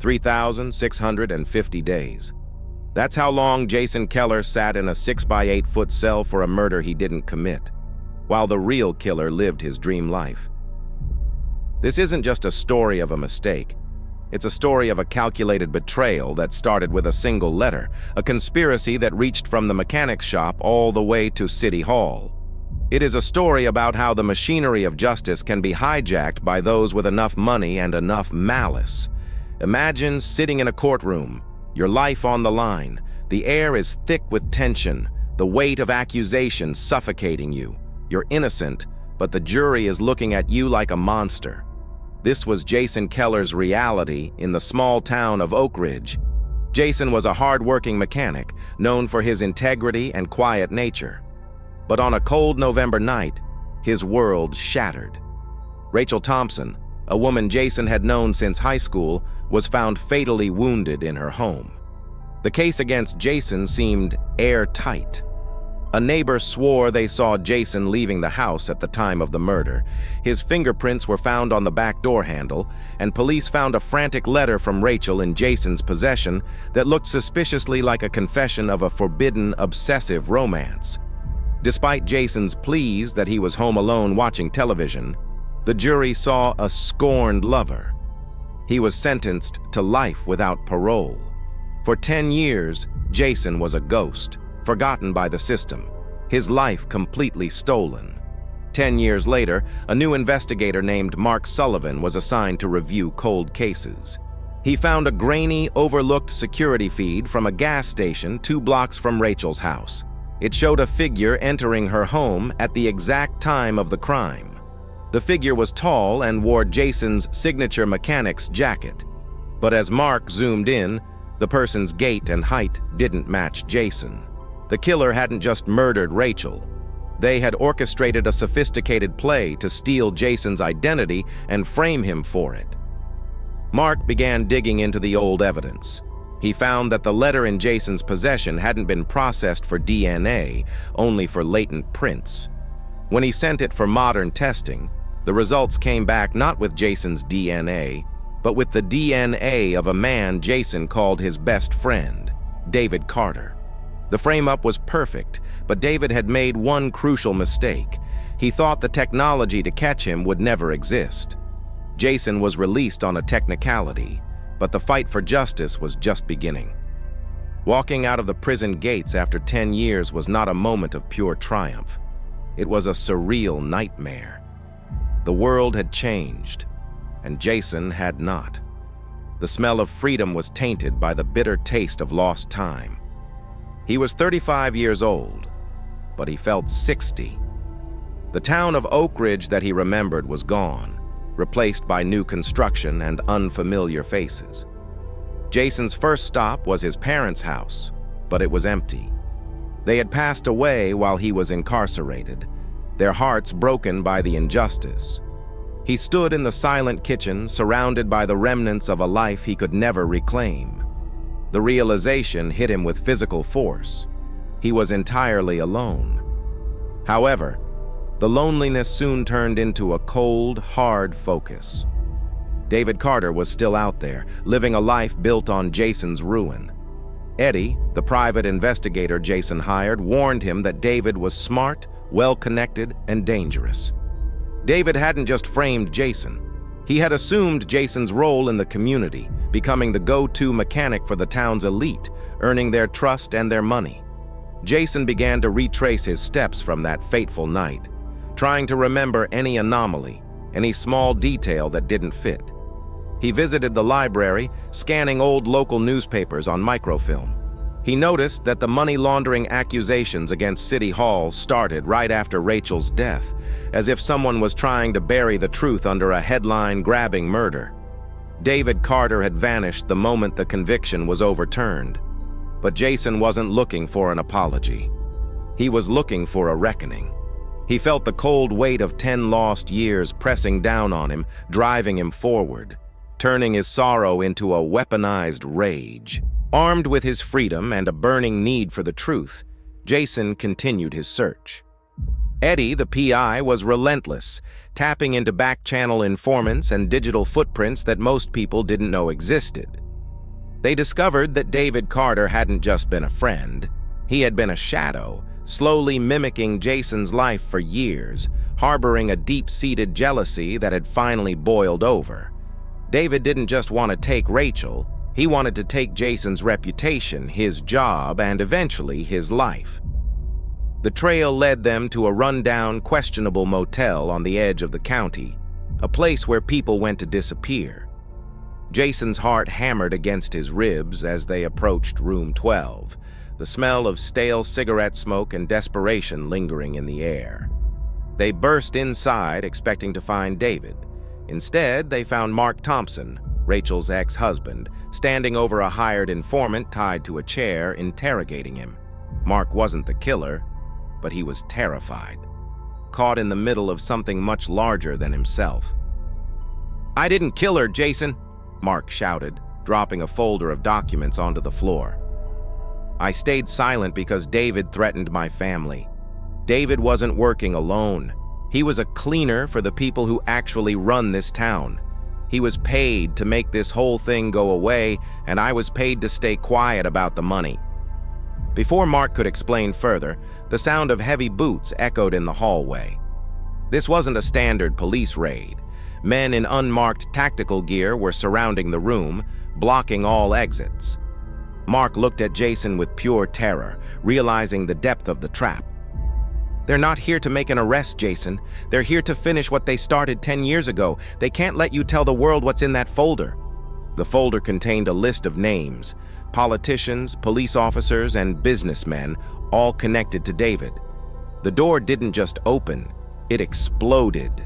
3,650 days. That's how long Jason Keller sat in a 6 by 8 foot cell for a murder he didn't commit, while the real killer lived his dream life. This isn't just a story of a mistake. It's a story of a calculated betrayal that started with a single letter, a conspiracy that reached from the mechanic's shop all the way to City Hall. It is a story about how the machinery of justice can be hijacked by those with enough money and enough malice. Imagine sitting in a courtroom, your life on the line. The air is thick with tension, the weight of accusation suffocating you. You're innocent, but the jury is looking at you like a monster. This was Jason Keller's reality in the small town of Oak Ridge. Jason was a hard-working mechanic, known for his integrity and quiet nature. But on a cold November night, his world shattered. Rachel Thompson, a woman Jason had known since high school, was found fatally wounded in her home. The case against Jason seemed airtight. A neighbor swore they saw Jason leaving the house at the time of the murder. His fingerprints were found on the back door handle, and police found a frantic letter from Rachel in Jason's possession that looked suspiciously like a confession of a forbidden, obsessive romance. Despite Jason's pleas that he was home alone watching television, the jury saw a scorned lover. He was sentenced to life without parole. For 10 years, Jason was a ghost, forgotten by the system, his life completely stolen. 10 years later, a new investigator named Mark Sullivan was assigned to review cold cases. He found a grainy, overlooked security feed from a gas station 2 blocks from Rachel's house. It showed a figure entering her home at the exact time of the crime. The figure was tall and wore Jason's signature mechanic's jacket. But as Mark zoomed in, the person's gait and height didn't match Jason. The killer hadn't just murdered Rachel. They had orchestrated a sophisticated play to steal Jason's identity and frame him for it. Mark began digging into the old evidence. He found that the letter in Jason's possession hadn't been processed for DNA, only for latent prints. When he sent it for modern testing, the results came back not with Jason's DNA, but with the DNA of a man Jason called his best friend, David Carter. The frame-up was perfect, but David had made one crucial mistake. He thought the technology to catch him would never exist. Jason was released on a technicality, but the fight for justice was just beginning. Walking out of the prison gates after 10 years was not a moment of pure triumph. It was a surreal nightmare. The world had changed, and Jason had not. The smell of freedom was tainted by the bitter taste of lost time. He was 35 years old, but he felt 60. The town of Oak Ridge that he remembered was gone, replaced by new construction and unfamiliar faces. Jason's first stop was his parents' house, but it was empty. They had passed away while he was incarcerated, their hearts broken by the injustice. He stood in the silent kitchen, surrounded by the remnants of a life he could never reclaim. The realization hit him with physical force. He was entirely alone. However, the loneliness soon turned into a cold, hard focus. David Carter was still out there, living a life built on Jason's ruin. Eddie, the private investigator Jason hired, warned him that David was smart, well-connected, and dangerous. David hadn't just framed Jason. He had assumed Jason's role in the community, becoming the go-to mechanic for the town's elite, earning their trust and their money. Jason began to retrace his steps from that fateful night, trying to remember any anomaly, any small detail that didn't fit. He visited the library, scanning old local newspapers on microfilm. He noticed that the money laundering accusations against City Hall started right after Rachel's death, as if someone was trying to bury the truth under a headline-grabbing murder. David Carter had vanished the moment the conviction was overturned. But Jason wasn't looking for an apology. He was looking for a reckoning. He felt the cold weight of 10 lost years pressing down on him, driving him forward, turning his sorrow into a weaponized rage. Armed with his freedom and a burning need for the truth, Jason continued his search. Eddie, the PI, was relentless, tapping into back-channel informants and digital footprints that most people didn't know existed. They discovered that David Carter hadn't just been a friend. He had been a shadow, slowly mimicking Jason's life for years, harboring a deep-seated jealousy that had finally boiled over. David didn't just want to take Rachel, he wanted to take Jason's reputation, his job, and eventually his life. The trail led them to a rundown, questionable motel on the edge of the county, a place where people went to disappear. Jason's heart hammered against his ribs as they approached room 12, the smell of stale cigarette smoke and desperation lingering in the air. They burst inside expecting to find David. Instead, they found Mark Thompson, Rachel's ex-husband, standing over a hired informant tied to a chair, interrogating him. Mark wasn't the killer, but he was terrified, caught in the middle of something much larger than himself. "I didn't kill her, Jason," Mark shouted, dropping a folder of documents onto the floor. "I stayed silent because David threatened my family. David wasn't working alone. He was a cleaner for the people who actually run this town. He was paid to make this whole thing go away, and I was paid to stay quiet about the money." Before Mark could explain further, the sound of heavy boots echoed in the hallway. This wasn't a standard police raid. Men in unmarked tactical gear were surrounding the room, blocking all exits. Mark looked at Jason with pure terror, realizing the depth of the trap. "They're not here to make an arrest, Jason. They're here to finish what they started 10 years ago. They can't let you tell the world what's in that folder." The folder contained a list of names, politicians, police officers, and businessmen, all connected to David. The door didn't just open, it exploded.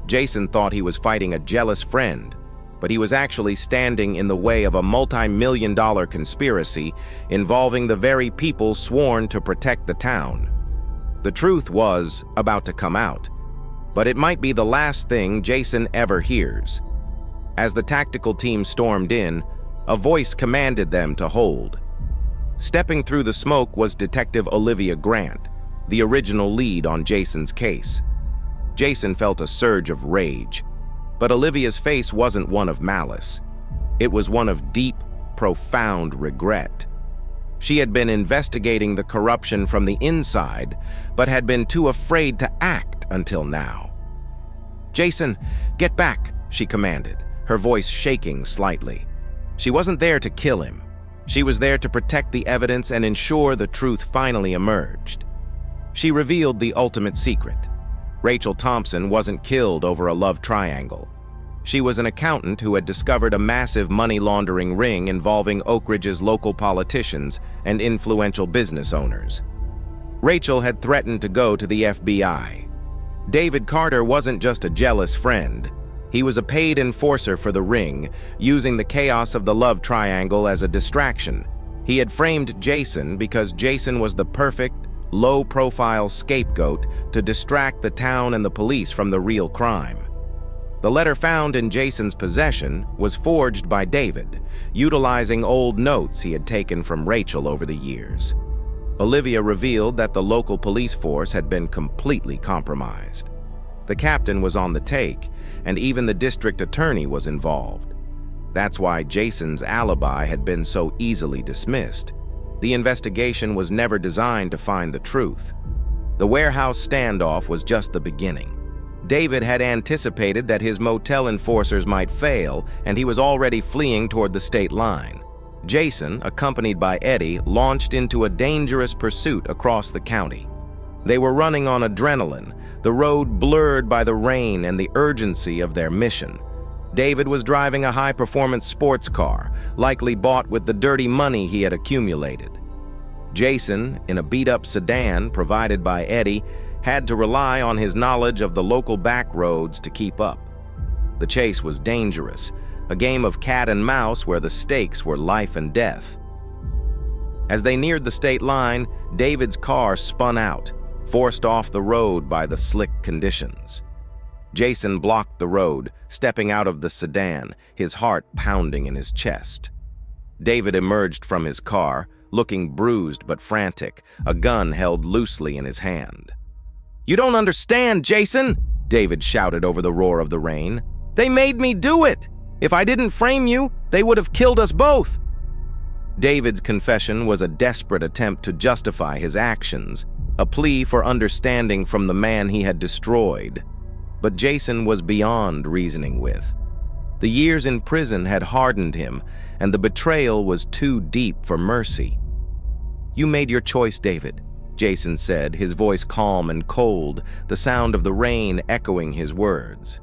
Jason thought he was fighting a jealous friend, but he was actually standing in the way of a multi-million-dollar conspiracy involving the very people sworn to protect the town. The truth was about to come out, but it might be the last thing Jason ever hears. As the tactical team stormed in, a voice commanded them to hold. Stepping through the smoke was Detective Olivia Grant, the original lead on Jason's case. Jason felt a surge of rage, but Olivia's face wasn't one of malice. It was one of deep, profound regret. She had been investigating the corruption from the inside, but had been too afraid to act until now. "Jason, get back," she commanded, her voice shaking slightly. She wasn't there to kill him. She was there to protect the evidence and ensure the truth finally emerged. She revealed the ultimate secret. Rachel Thompson wasn't killed over a love triangle. She was an accountant who had discovered a massive money laundering ring involving Oak Ridge's local politicians and influential business owners. Rachel had threatened to go to the FBI. David Carter wasn't just a jealous friend. He was a paid enforcer for the ring, using the chaos of the love triangle as a distraction. He had framed Jason because Jason was the perfect, low-profile scapegoat to distract the town and the police from the real crime. The letter found in Jason's possession was forged by David, utilizing old notes he had taken from Rachel over the years. Olivia revealed that the local police force had been completely compromised. The captain was on the take, and even the district attorney was involved. That's why Jason's alibi had been so easily dismissed. The investigation was never designed to find the truth. The warehouse standoff was just the beginning. David had anticipated that his motel enforcers might fail, and he was already fleeing toward the state line. Jason, accompanied by Eddie, launched into a dangerous pursuit across the county. They were running on adrenaline, the road blurred by the rain and the urgency of their mission. David was driving a high-performance sports car, likely bought with the dirty money he had accumulated. Jason, in a beat-up sedan provided by Eddie, had to rely on his knowledge of the local back roads to keep up. The chase was dangerous, a game of cat and mouse where the stakes were life and death. As they neared the state line, David's car spun out, forced off the road by the slick conditions. Jason blocked the road, stepping out of the sedan, his heart pounding in his chest. David emerged from his car, looking bruised but frantic, a gun held loosely in his hand. "You don't understand, Jason!" David shouted over the roar of the rain. "They made me do it! If I didn't frame you, they would have killed us both!" David's confession was a desperate attempt to justify his actions, a plea for understanding from the man he had destroyed. But Jason was beyond reasoning with. The years in prison had hardened him, and the betrayal was too deep for mercy. "You made your choice, David," Jason said, his voice calm and cold, the sound of the rain echoing his words.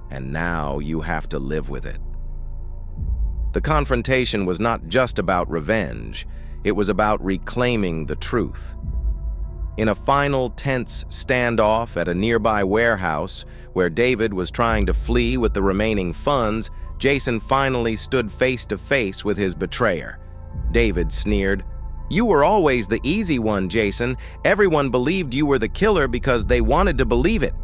"And now you have to live with it." The confrontation was not just about revenge, it was about reclaiming the truth. In a final tense standoff at a nearby warehouse where David was trying to flee with the remaining funds, Jason finally stood face to face with his betrayer. David sneered, "You were always the easy one, Jason. Everyone believed you were the killer because they wanted to believe it."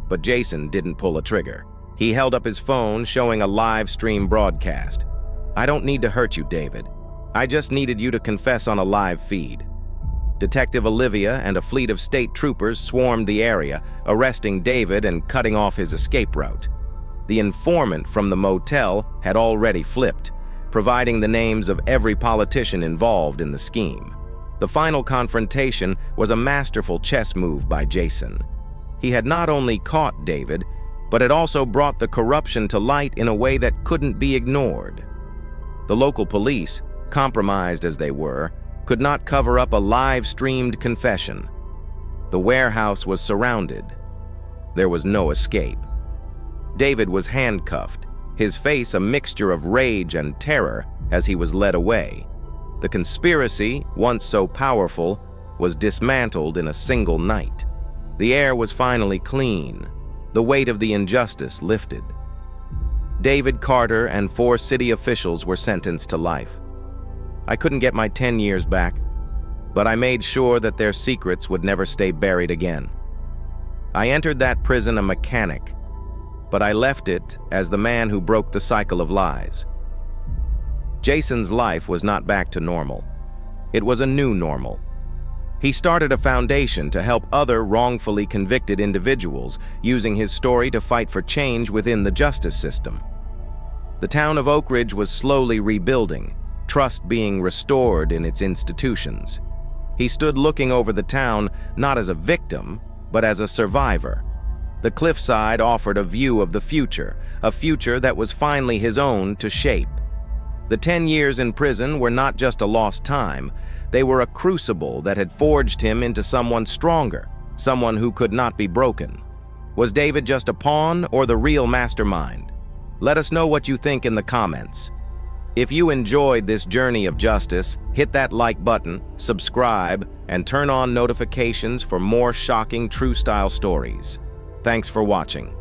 But Jason didn't pull a trigger. He held up his phone, showing a live stream broadcast. "I don't need to hurt you, David. I just needed you to confess on a live feed." Detective Olivia and a fleet of state troopers swarmed the area, arresting David and cutting off his escape route. The informant from the motel had already flipped, providing the names of every politician involved in the scheme. The final confrontation was a masterful chess move by Jason. He had not only caught David, but had also brought the corruption to light in a way that couldn't be ignored. The local police, compromised as they were, could not cover up a live-streamed confession. The warehouse was surrounded. There was no escape. David was handcuffed, his face a mixture of rage and terror as he was led away. The conspiracy, once so powerful, was dismantled in a single night. The air was finally clean. The weight of the injustice lifted. David Carter and 4 city officials were sentenced to life. I couldn't get my 10 years back, but I made sure that their secrets would never stay buried again. I entered that prison a mechanic, but I left it as the man who broke the cycle of lies. Jason's life was not back to normal. It was a new normal. He started a foundation to help other wrongfully convicted individuals, using his story to fight for change within the justice system. The town of Oak Ridge was slowly rebuilding, trust being restored in its institutions. He stood looking over the town not as a victim, but as a survivor. The cliffside offered a view of the future, a future that was finally his own to shape. The 10 years in prison were not just a lost time, they were a crucible that had forged him into someone stronger, someone who could not be broken. Was David just a pawn or the real mastermind? Let us know what you think in the comments. If you enjoyed this journey of justice, hit that like button, subscribe, and turn on notifications for more shocking true-style stories. Thanks for watching.